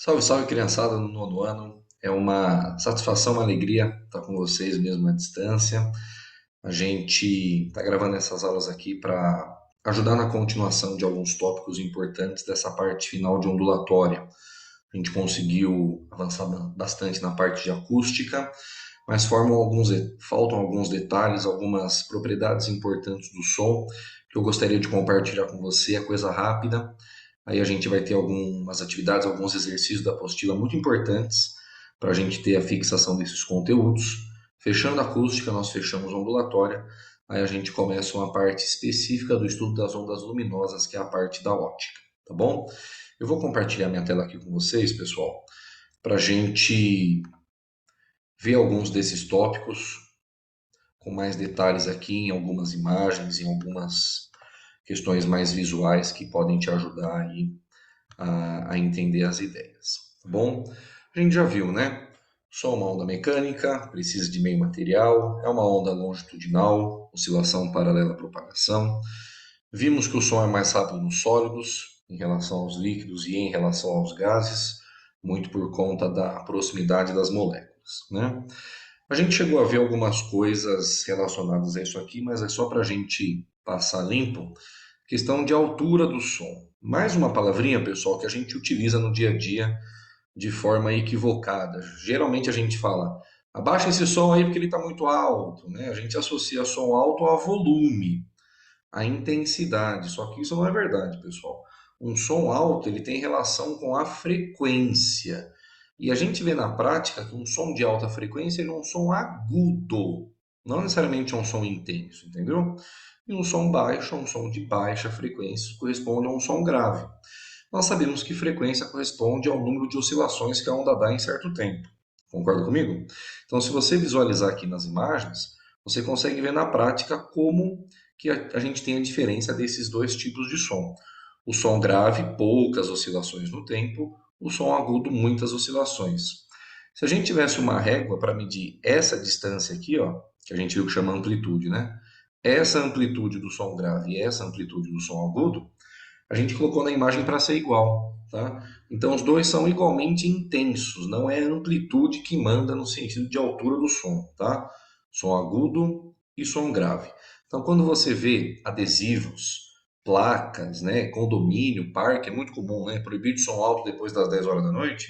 Salve, salve, criançada no nono ano. É uma satisfação, uma alegria estar com vocês mesmo à distância. A gente está gravando essas aulas aqui para ajudar na continuação de alguns tópicos importantes dessa parte final de ondulatória. A gente conseguiu avançar bastante na parte de acústica, mas faltam alguns detalhes, algumas propriedades importantes do som que eu gostaria de compartilhar com você. É coisa rápida. Aí a gente vai ter algumas atividades, alguns exercícios da apostila muito importantes para a gente ter a fixação desses conteúdos. Fechando a acústica, nós fechamos a ondulatória. Aí a gente começa uma parte específica do estudo das ondas luminosas, que é a parte da ótica, tá bom? Eu vou compartilhar minha tela aqui com vocês, pessoal, para a gente ver alguns desses tópicos com mais detalhes aqui em algumas imagens, em algumas questões mais visuais que podem te ajudar aí a entender as ideias. Tá bom? A gente já viu, né? Som é uma onda mecânica, precisa de meio material, é uma onda longitudinal, oscilação paralela à propagação. Vimos que o som é mais rápido nos sólidos, em relação aos líquidos e em relação aos gases, muito por conta da proximidade das moléculas, né? A gente chegou a ver algumas coisas relacionadas a isso aqui, mas é só para a gente passar limpo. Questão de altura do som. Mais uma palavrinha, pessoal, que a gente utiliza no dia a dia de forma equivocada. Geralmente a gente fala, abaixa esse som aí porque ele está muito alto, né? A gente associa som alto a volume, a intensidade, só que isso não é verdade, pessoal. Um som alto, ele tem relação com a frequência. E a gente vê na prática que um som de alta frequência ele é um som agudo, não necessariamente é um som intenso, entendeu? E um som baixo, um som de baixa frequência, corresponde a um som grave. Nós sabemos que frequência corresponde ao número de oscilações que a onda dá em certo tempo. Concorda comigo? Então, se você visualizar aqui nas imagens, você consegue ver na prática como que a gente tem a diferença desses dois tipos de som. O som grave, poucas oscilações no tempo, o som agudo, muitas oscilações. Se a gente tivesse uma régua para medir essa distância aqui, ó, que a gente viu que chama amplitude, né? Essa amplitude do som grave e essa amplitude do som agudo, a gente colocou na imagem para ser igual, tá? Então os dois são igualmente intensos, não é a amplitude que manda no sentido de altura do som, tá? Som agudo e som grave. Então quando você vê adesivos, placas, né, condomínio, parque, é muito comum, né? Proibido som alto depois das 10 horas da noite,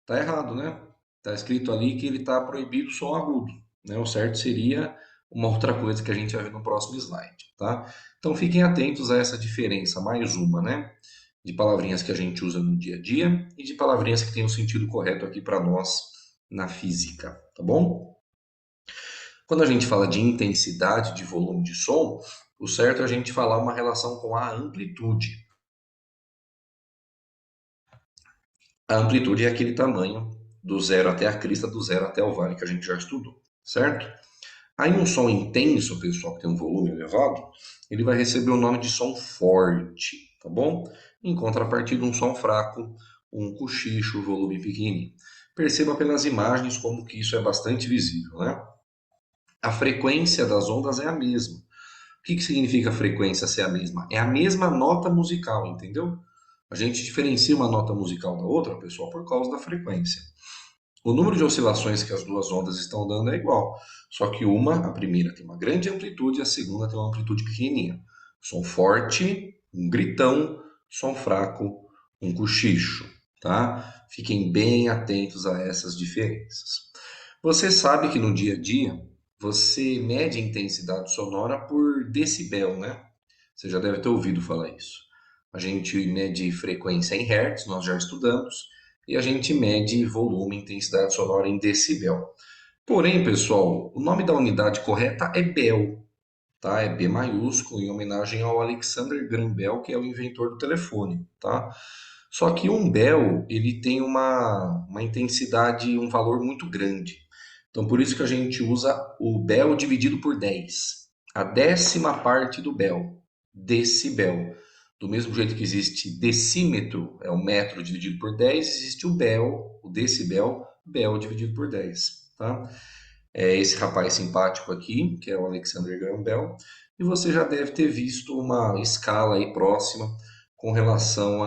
tá errado, né? Tá escrito ali que ele tá proibido som agudo, né? O certo seria uma outra coisa que a gente vai ver no próximo slide, tá? Então fiquem atentos a essa diferença, mais uma, né? De palavrinhas que a gente usa no dia a dia e de palavrinhas que têm o sentido correto aqui para nós na física, tá bom? Quando a gente fala de intensidade de volume de som, o certo é a gente falar uma relação com a amplitude. A amplitude é aquele tamanho do zero até a crista, do zero até o vale que a gente já estudou, certo? Aí um som intenso, pessoal, que tem um volume elevado, ele vai receber o nome de som forte, tá bom? Em contrapartida, um som fraco, um cochicho, volume pequenininho. Perceba pelas imagens como que isso é bastante visível, né? A frequência das ondas é a mesma. O que que significa a frequência ser a mesma? É a mesma nota musical, entendeu? A gente diferencia uma nota musical da outra, pessoal, por causa da frequência. O número de oscilações que as duas ondas estão dando é igual, só que a primeira tem uma grande amplitude e a segunda tem uma amplitude pequenininha. Som forte, um gritão, som fraco, um cochicho, tá? Fiquem bem atentos a essas diferenças. Você sabe que no dia a dia você mede a intensidade sonora por decibel, né? Você já deve ter ouvido falar isso. A gente mede frequência em hertz, nós já estudamos, e a gente mede volume, intensidade sonora em decibel. Porém, pessoal, o nome da unidade correta é Bell, tá? É B maiúsculo, em homenagem ao Alexander Graham Bell, que é o inventor do telefone, tá? Só que um Bell, ele tem uma intensidade, um valor muito grande. Então, por isso que a gente usa o Bell dividido por 10. A décima parte do Bell, decibel. Do mesmo jeito que existe decímetro, é o metro dividido por 10, existe o Bell, o decibel, Bell dividido por 10, tá? É esse rapaz simpático aqui, que é o Alexander Graham Bell, e você já deve ter visto uma escala aí próxima com relação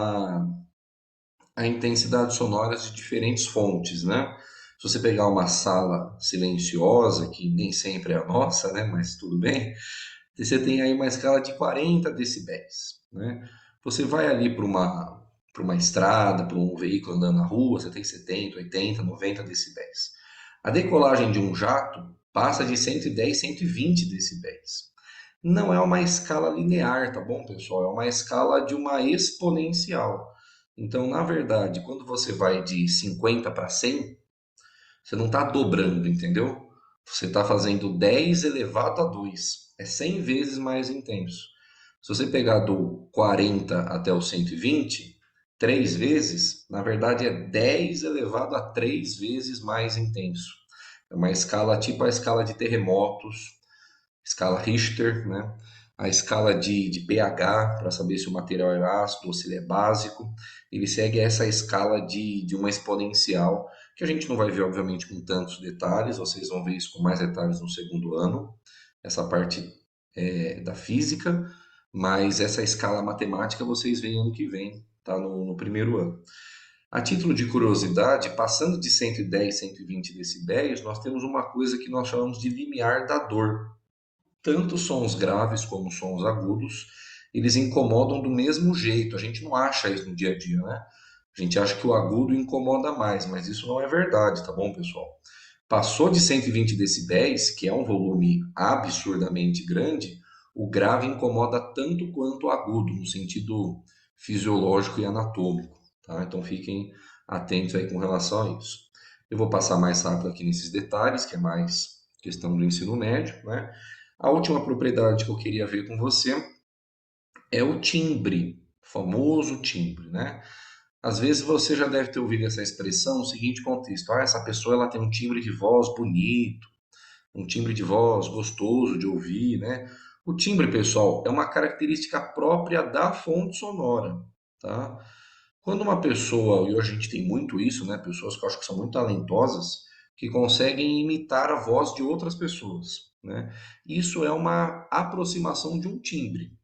a intensidade sonora de diferentes fontes, né? Se você pegar uma sala silenciosa, que nem sempre é a nossa, né? Mas tudo bem, você tem aí uma escala de 40 decibéis, né? Você vai ali para uma estrada, para um veículo andando na rua, você tem 70, 80, 90 decibéis. A decolagem de um jato passa de 110, 120 decibéis. Não é uma escala linear, tá bom, pessoal? É uma escala de uma exponencial. Então, na verdade, quando você vai de 50 para 100, você não está dobrando, entendeu? Você está fazendo 10 elevado a 2. É 100 vezes mais intenso. Se você pegar do 40 até o 120, 3 vezes, na verdade é 10 elevado a 3 vezes mais intenso. É uma escala tipo a escala de terremotos, escala Richter, né? A escala de pH, para saber se o material é ácido ou se ele é básico. Ele segue essa escala de uma exponencial, que a gente não vai ver, obviamente, com tantos detalhes, vocês vão ver isso com mais detalhes no segundo ano, essa parte da física, mas essa escala matemática vocês veem ano que vem, tá? No primeiro ano. A título de curiosidade, passando de 110, 120 decibéis, nós temos uma coisa que nós chamamos de limiar da dor. Tanto sons graves como sons agudos, eles incomodam do mesmo jeito. A gente não acha isso no dia a dia, né? A gente acha que o agudo incomoda mais, mas isso não é verdade, tá bom, pessoal? Passou de 120 decibéis, que é um volume absurdamente grande, o grave incomoda tanto quanto o agudo, no sentido fisiológico e anatômico, tá? Então fiquem atentos aí com relação a isso. Eu vou passar mais rápido aqui nesses detalhes, que é mais questão do ensino médio, né? A última propriedade que eu queria ver com você é o timbre, o famoso timbre, né? Às vezes você já deve ter ouvido essa expressão no seguinte contexto: ah, essa pessoa ela tem um timbre de voz bonito, um timbre de voz gostoso de ouvir, né? O timbre, pessoal, é uma característica própria da fonte sonora, tá? Quando uma pessoa, e hoje a gente tem muito isso, né? Pessoas que eu acho que são muito talentosas, que conseguem imitar a voz de outras pessoas, né? Isso é uma aproximação de um timbre.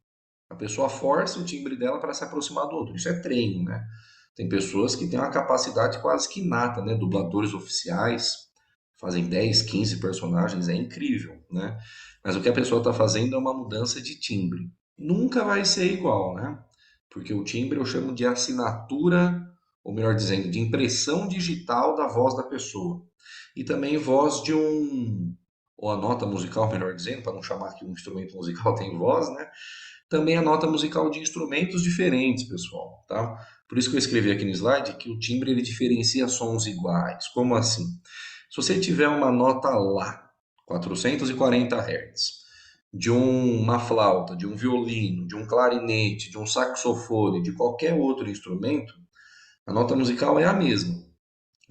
A pessoa força o timbre dela para se aproximar do outro. Isso é treino, né? Tem pessoas que têm uma capacidade quase que inata, né? Dubladores oficiais fazem 10, 15 personagens, é incrível, né? Mas o que a pessoa está fazendo é uma mudança de timbre. Nunca vai ser igual, né? Porque o timbre eu chamo de assinatura, ou melhor dizendo, de impressão digital da voz da pessoa. E também voz de um, ou a nota musical, melhor dizendo, para não chamar que um instrumento musical tem voz, né? Também a nota musical de instrumentos diferentes, pessoal, tá? Por isso que eu escrevi aqui no slide que o timbre ele diferencia sons iguais. Como assim? Se você tiver uma nota Lá, 440 Hz, de uma flauta, de um violino, de um clarinete, de um saxofone, de qualquer outro instrumento, a nota musical é a mesma.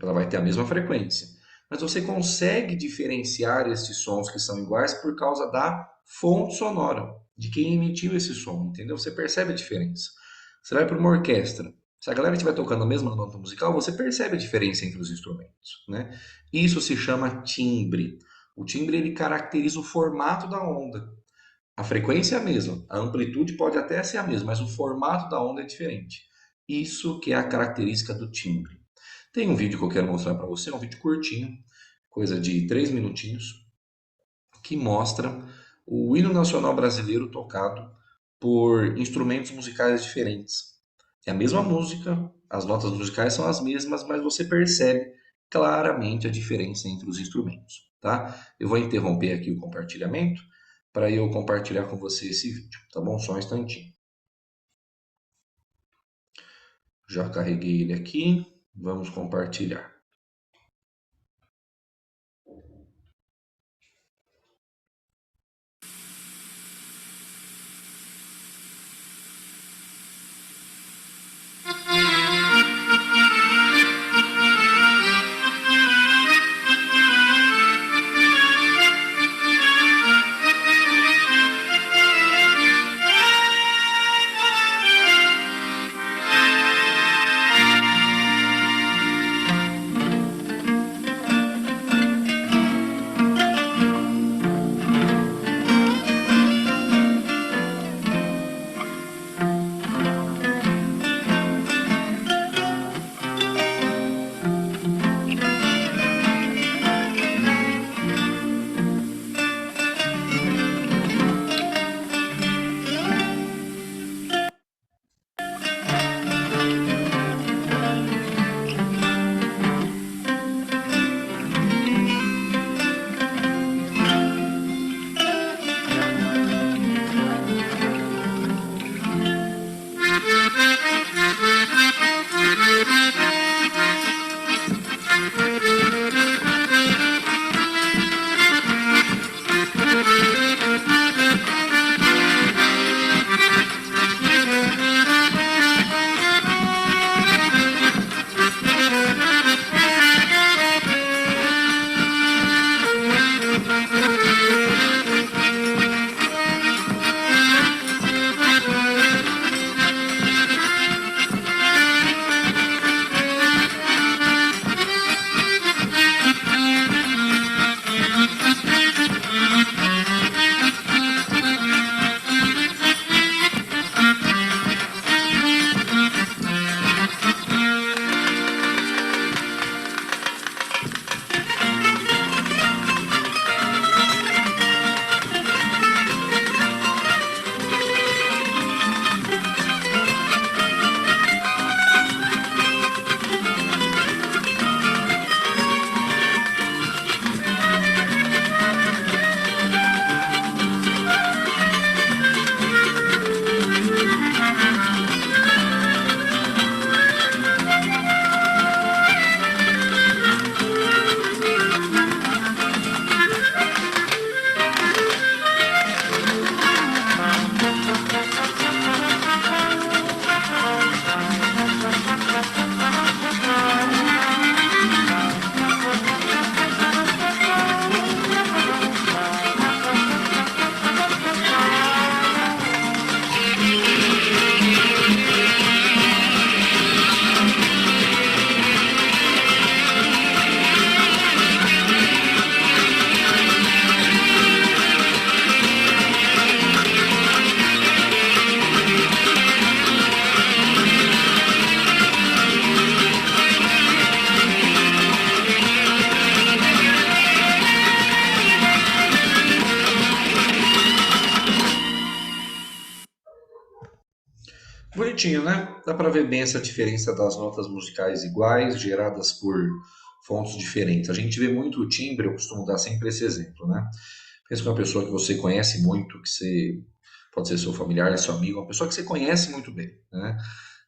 Ela vai ter a mesma frequência. Mas você consegue diferenciar esses sons que são iguais por causa da fonte sonora, de quem emitiu esse som, entendeu? Você percebe a diferença. Você vai para uma orquestra, se a galera estiver tocando a mesma nota musical, você percebe a diferença entre os instrumentos, né? Isso se chama timbre. O timbre ele caracteriza o formato da onda. A frequência é a mesma, a amplitude pode até ser a mesma, mas o formato da onda é diferente. Isso que é a característica do timbre. Tem um vídeo que eu quero mostrar para você, é um vídeo curtinho, coisa de 3 minutinhos, que mostra o hino nacional brasileiro tocado por instrumentos musicais diferentes. É a mesma música, as notas musicais são as mesmas, mas você percebe claramente a diferença entre os instrumentos, tá? Eu vou interromper aqui o compartilhamento para eu compartilhar com você esse vídeo, tá bom? Só um instantinho. Já carreguei ele aqui, vamos compartilhar. curtinho, né? Dá para ver bem essa diferença das notas musicais iguais, geradas por fontes diferentes. A gente vê muito o timbre, eu costumo dar sempre esse exemplo, né? Pensa que uma pessoa que você conhece muito, que você pode ser seu familiar, seu amigo, uma pessoa que você conhece muito bem, né?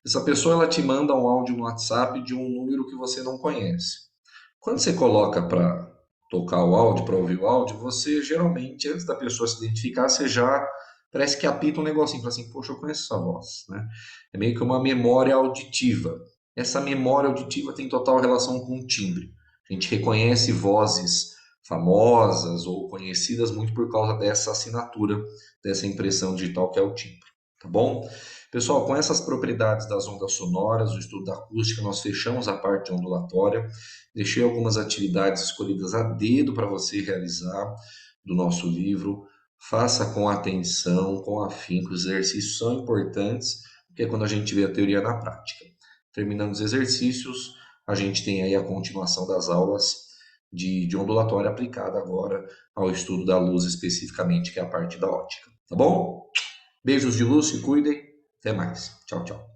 Essa pessoa ela te manda um áudio no WhatsApp de um número que você não conhece. Quando você coloca para tocar o áudio, para ouvir o áudio, você geralmente, antes da pessoa se identificar, você já parece que apita um negocinho, fala assim, poxa, eu conheço essa voz, né? É meio que uma memória auditiva. Essa memória auditiva tem total relação com o timbre. A gente reconhece vozes famosas ou conhecidas muito por causa dessa assinatura, dessa impressão digital que é o timbre, tá bom? Pessoal, com essas propriedades das ondas sonoras, o estudo da acústica, nós fechamos a parte ondulatória. Deixei algumas atividades escolhidas a dedo para você realizar do nosso livro. Faça com atenção, com afinco, os exercícios são importantes, porque é quando a gente vê a teoria na prática. Terminando os exercícios, a gente tem aí a continuação das aulas de ondulatória aplicada agora ao estudo da luz especificamente, que é a parte da ótica. Tá bom? Beijos de luz, se cuidem. Até mais. Tchau, tchau.